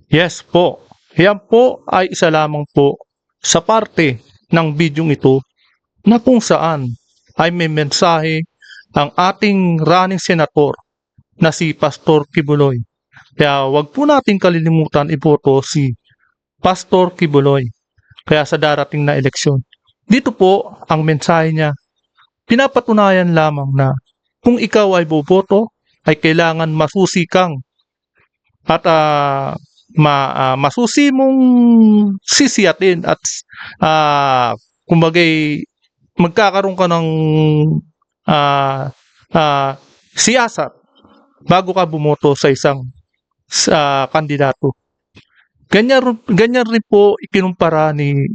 Yes po, yan po ay isa lamang po sa parte ng bidyong ito na kung saan ay may mensahe ang ating running senator na si Pastor Kibuloy. Kaya wag po natin kalilimutan iboto si Pastor Kibuloy kaya sa darating na eleksyon. Dito po ang mensahe niya, pinapatunayan lamang na kung ikaw ay boboto ay kailangan masusi kang at masusi mong sisiyatin at kumbagay magkakaroon ka ng ah, ah, siyasat bago ka bumoto sa isang kandidato. Ganyan rin po ikinumpara ni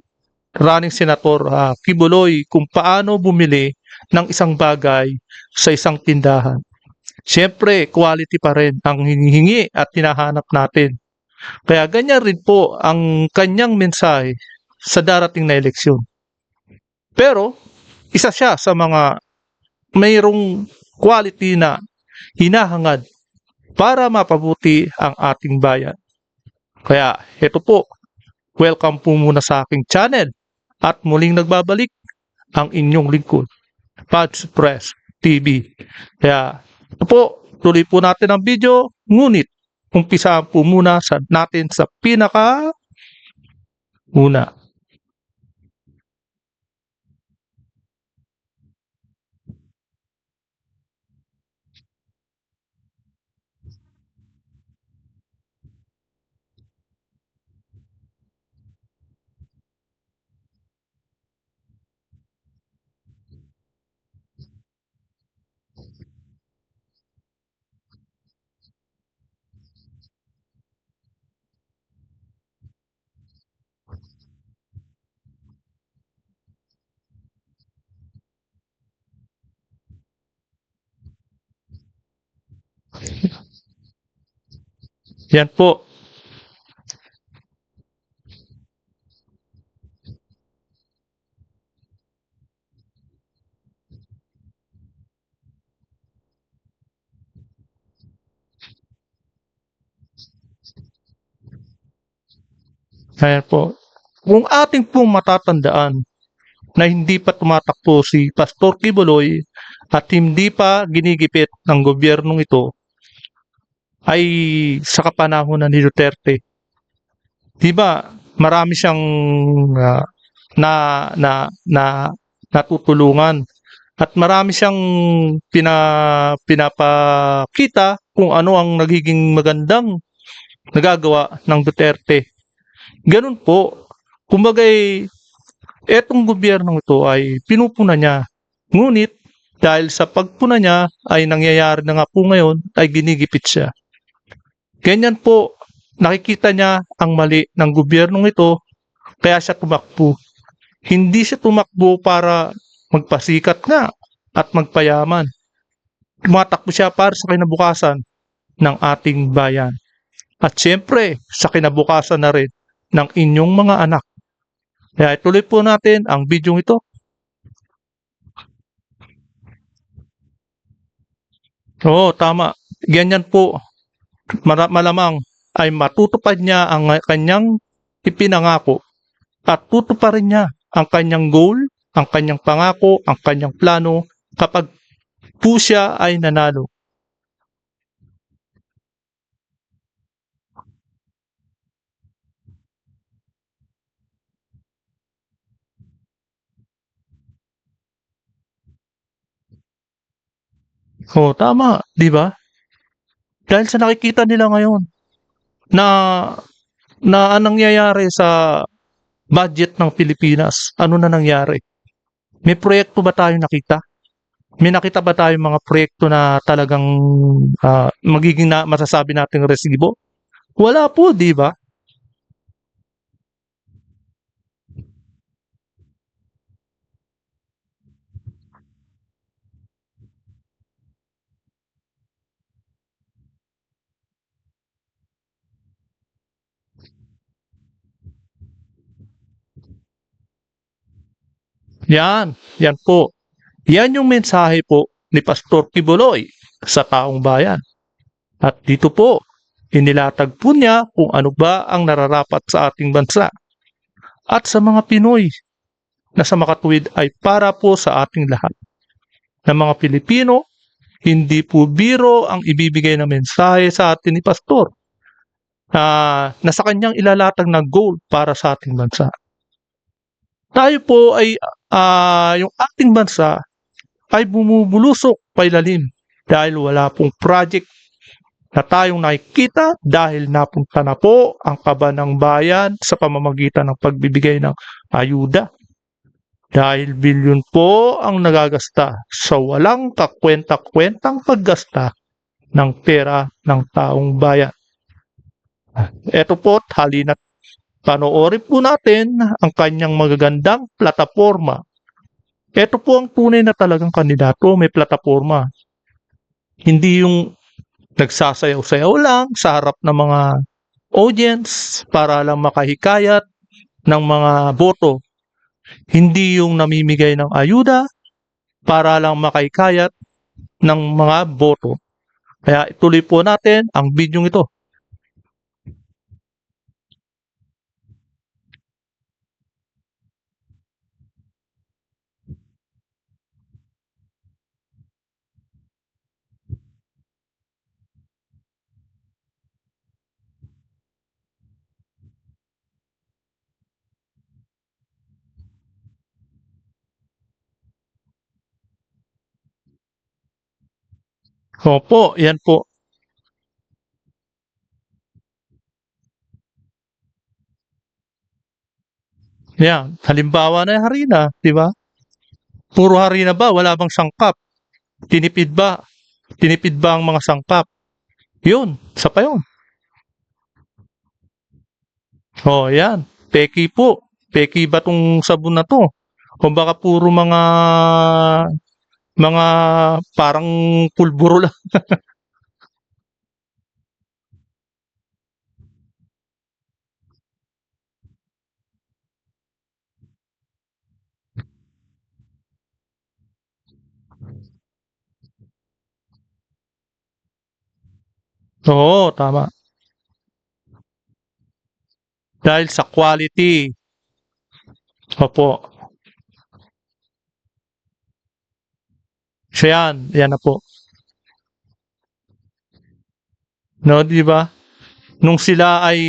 running senator Kibuloy kung paano bumili ng isang bagay sa isang tindahan. Siyempre, quality pa rin ang hinihingi at hinahanap natin. Kaya ganyan rin po ang kanyang mensahe sa darating na eleksyon. Pero, isa siya sa mga mayroong quality na hinahangad para mapabuti ang ating bayan. Kaya, ito po, welcome po muna sa aking channel at muling nagbabalik ang inyong lingkod, Pads Press TV. Kaya, ito po, tuloy po natin ang video, ngunit umpisaan po muna natin sa pinaka una. Yan po. Ayan po. Kung ating pong matatandaan na hindi pa tumatakbo si Pastor Kibuloy at hindi pa ginigipit ng gobyernong ito ay sa kapanahon ni Duterte. Di ba marami siyang ah, na na na natutulungan at marami siyang pinapakita kung ano ang nagiging magandang nagagawa ng Duterte. Ganun po. Kumbagay, etong gobyernong ito ay pinupuna niya. Ngunit, dahil sa pagpuna niya ay nangyayari na nga po ngayon ay ginigipit siya. Ganyan po, nakikita niya ang mali ng gobyernong ito kaya siya tumakbo. Hindi siya tumakbo para magpasikat nga at magpayaman. Tumatakbo siya para sa kinabukasan ng ating bayan. At siyempre, sa kinabukasan na rin ng inyong mga anak. Kaya ituloy po natin ang video ito. Oo, tama. Ganyan po. Malamang ay matutupad niya ang kanyang ipinangako at tutuparin niya ang kanyang goal, ang kanyang pangako, ang kanyang plano kapag po siya ay nanalo. Oo, tama, di ba? Dahil sa nakikita nila ngayon na anong nangyayari sa budget ng Pilipinas, ano na nangyari? May proyekto ba tayong nakita? May nakita ba tayong mga proyekto na talagang magiging masasabi nating resibo? Wala po, di ba? Yan po. Yan yung mensahe po ni Pastor Kibuloy sa taong bayan. At dito po, Inilatag po niya kung ano ba ang nararapat sa ating bansa at sa mga Pinoy na sa makatuwid ay para po sa ating lahat. Na mga Pilipino, hindi po biro ang ibibigay na mensahe sa atin ni Pastor na sa kanyang ilalatag na goal para sa ating bansa. Tayo po ay yung ating bansa ay bumubulusok pailalim dahil wala pong project na tayong nakikita dahil napunta na po ang kaba ng bayan sa pamamagitan ng pagbibigay ng ayuda. Dahil bilyon po ang nagagasta sa walang kakwenta-kwentang paggasta ng pera ng taong bayan. Ito po, halina't panoorin po natin ang kanyang magagandang plataforma. Ito po ang tunay na talagang kandidato, may plataforma. Hindi yung nagsasayaw-sayaw lang sa harap ng mga audience para lang makahikayat ng mga boto. Hindi yung namimigay ng ayuda para lang makahikayat ng mga boto. Kaya ituloy po natin ang bidyong ito. Opo, yan po. Yan, halimbawa na yung harina, di ba? Puro harina ba? Wala bang sangkap? Tinipid ba? Tinipid ba ang mga sangkap? Yun, isa pa yun. Oh, yan. Peki po. Peki ba tong sabon na to? O baka puro mga parang pulburo lang. Oo, tama. Dahil sa quality. Opo. So yan na po. No, di ba? Nung sila ay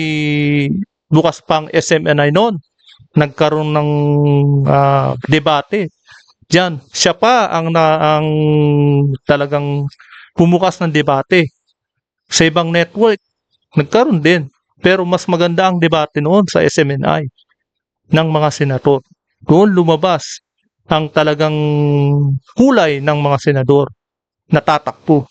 bukas pang SMNI noon, nagkaroon ng debate. Diyan, siya pa ang talagang bumukas ng debate. Sa ibang network, nagkaroon din. Pero mas maganda ang debate noon sa SMNI ng mga senador. Doon lumabas ang talagang kulay ng mga senador na tatakbo.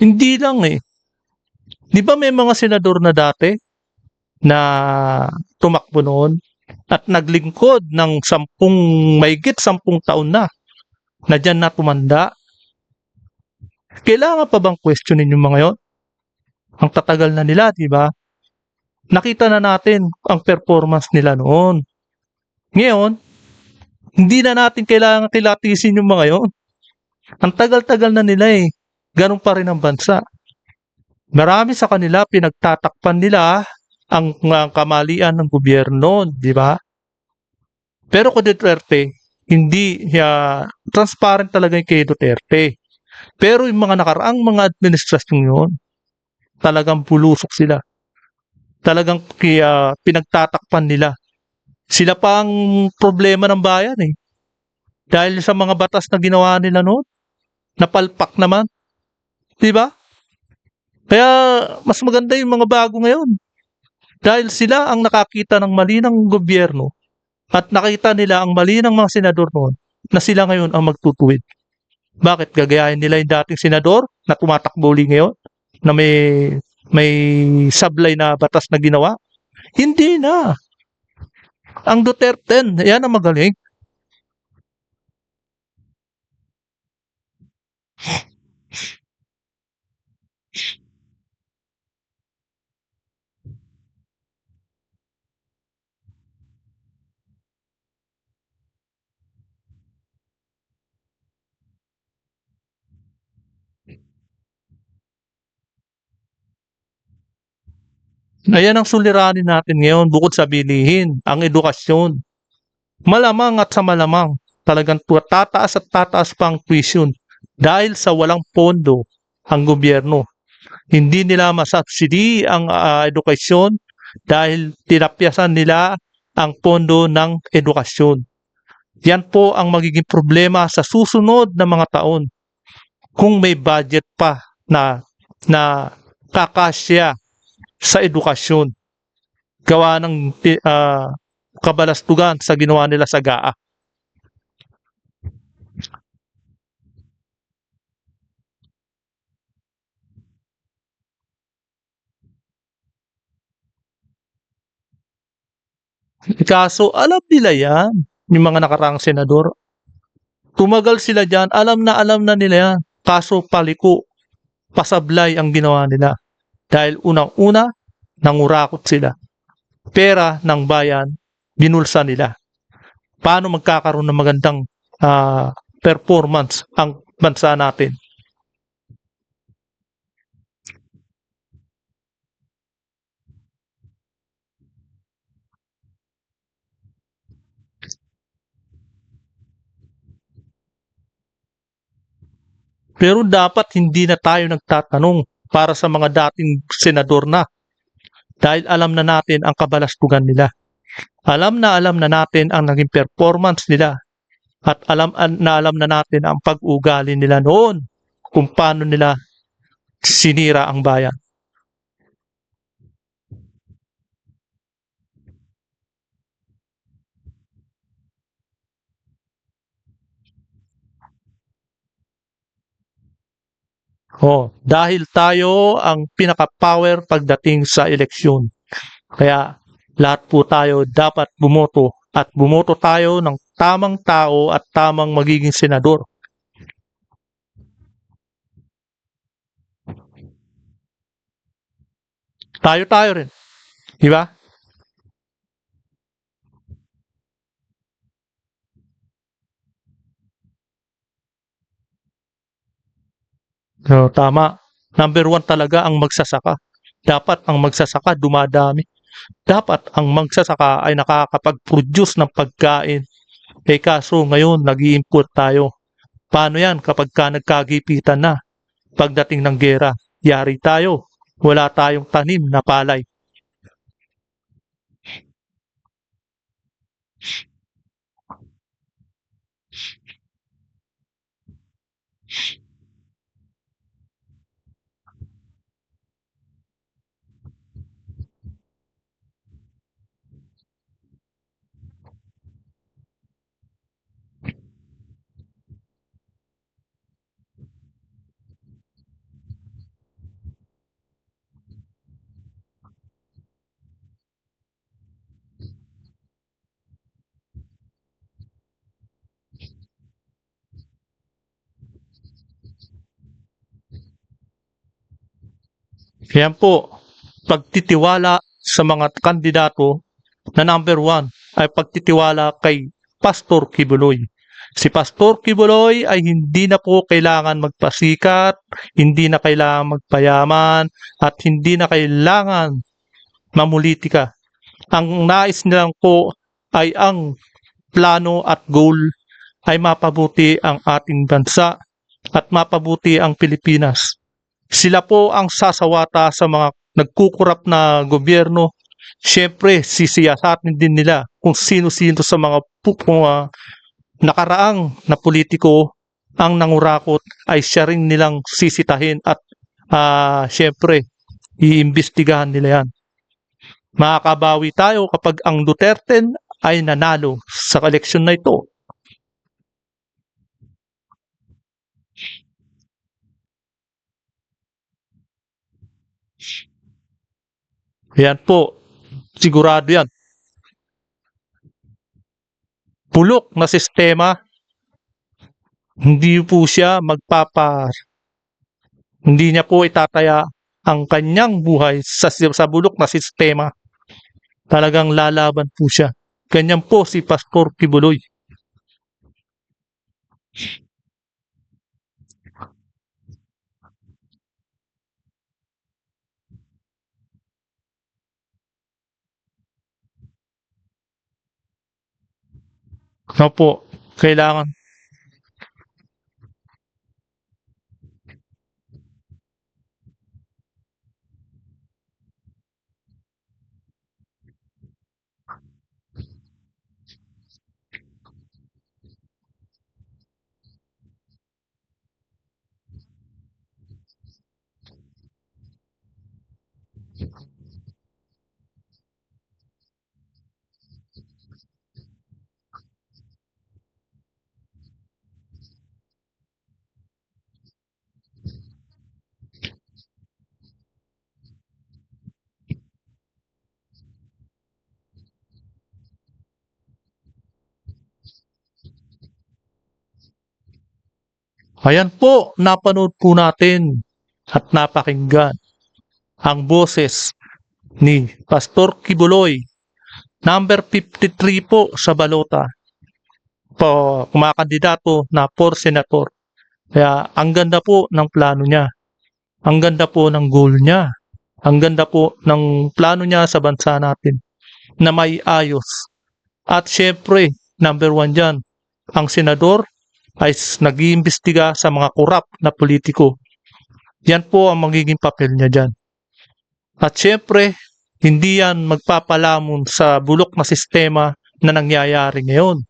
Hindi lang eh. Di ba may mga senador na dati na tumakbo noon at naglingkod ng mahigit 10 taon na dyan na tumanda? Kailangan pa bang questionin yung mga yon? Ang tatagal na nila, di ba? Nakita na natin ang performance nila noon. Ngayon, hindi na natin kailangan kilatisin yung mga yon. Ang tagal-tagal na nila eh. Ganun pa rin ang bansa. Marami sa kanila pinagtatakpan nila ang kamalian ng gobyerno, di ba? Pero kung Duterte, hindi transparent talaga yung kay Duterte. Pero yung mga nakaraang mga administrasyon yun, talagang pulusok sila. Talagang pinagtatakpan nila. Sila pa ang problema ng bayan eh. Dahil sa mga batas na ginawa nila noon, napalpak naman. Di ba? Kaya mas maganda yung mga bago ngayon. Dahil sila ang nakakita ng mali ng gobyerno at nakita nila ang mali ng mga senador noon na sila ngayon ang magtutuwid. Bakit? Gagayahin nila yung dating senador na tumatakbo uli ngayon na may sablay na batas na ginawa? Hindi na. Ang Duterte, yan ang magaling. Ayan ang suliranin natin ngayon bukod sa bilihin, ang edukasyon. Malamang at sa malamang, talagang tataas at tataas pa ang tuition dahil sa walang pondo ang gobyerno. Hindi nila masubsidy ang edukasyon dahil tinapyasan nila ang pondo ng edukasyon. Yan po ang magiging problema sa susunod na mga taon kung may budget pa na kakasya sa edukasyon gawa ng kabalastugan sa ginawa nila sa GAA. Kaso alam nila yan, yung mga nakaraang senador. Tumagal sila dyan, alam na nila yan. Kaso paliko, pasablay ang ginawa nila. Dahil unang-una, nangurakot sila. Pera ng bayan, binulsa nila. Paano magkakaroon ng magandang performance ang bansa natin? Pero dapat hindi na tayo nagtatanong para sa mga dating senador na dahil alam na natin ang kabalastugan nila. Alam na natin ang naging performance nila at alam na natin ang pag-ugali nila noon kung paano nila sinira ang bayan. Dahil tayo ang pinaka-power pagdating sa eleksyon. Kaya lahat po tayo dapat bumoto at bumoto tayo ng tamang tao at tamang magiging senador. Tayo rin, di ba? So, tama. Number one talaga ang magsasaka. Dapat ang magsasaka dumadami. Dapat ang magsasaka ay nakakapag-produce ng pagkain. Kaso ngayon nag-i-import tayo. Paano yan kapag nagkagipitan na? Pagdating ng gera, yari tayo. Wala tayong tanim na palay. Yan po, pagtitiwala sa mga kandidato na number one ay pagtitiwala kay Pastor Kibuloy. Si Pastor Kibuloy ay hindi na po kailangan magpasikat, hindi na kailangan magpayaman, at hindi na kailangan mamulitika. Ang nais nilang po ay ang plano at goal ay mapabuti ang ating bansa at mapabuti ang Pilipinas. Sila po ang sasawata sa mga nagkukurap na gobyerno. Siyempre, sisiyasatin din nila kung sino-sino sa mga nakaraang na politiko ang nangurakot ay siya rin nilang sisitahin at siyempre, iimbestigahan nila yan. Makakabawi tayo kapag ang Duterte ay nanalo sa eleksyon na ito. Yan po, sigurado yan. bulok na sistema, hindi po siya hindi niya po itataya ang kanyang buhay sa bulok na sistema. Talagang lalaban po siya. Ganyan po si Pastor Kibuloy. No po, kailangan. Ayan po, napanood po natin at napakinggan ang boses ni Pastor Kibuloy, number 53 po sa balota, po kumakandidato na for senator. Kaya ang ganda po ng plano niya. Ang ganda po ng goal niya. Ang ganda po ng plano niya sa bansa natin na may ayos. At syempre, number 1 dyan, ang senador ay nag-iimbestiga sa mga korap na politiko. Yan po ang magiging papel niya dyan. At syempre, hindi yan magpapalamon sa bulok na sistema na nangyayari ngayon.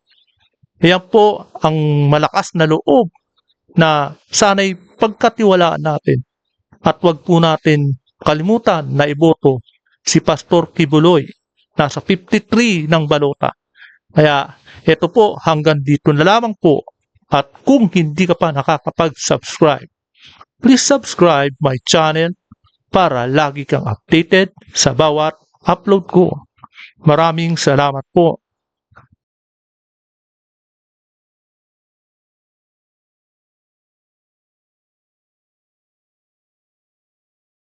Yan po ang malakas na loob na sana'y pagkatiwalaan natin. At wag po natin kalimutan na iboto si Pastor Kibuloy. Nasa 53 ng balota. Kaya ito po, hanggang dito na lamang po. At kung hindi ka pa nakakapag-subscribe, please subscribe my channel para lagi kang updated sa bawat upload ko. Maraming salamat po.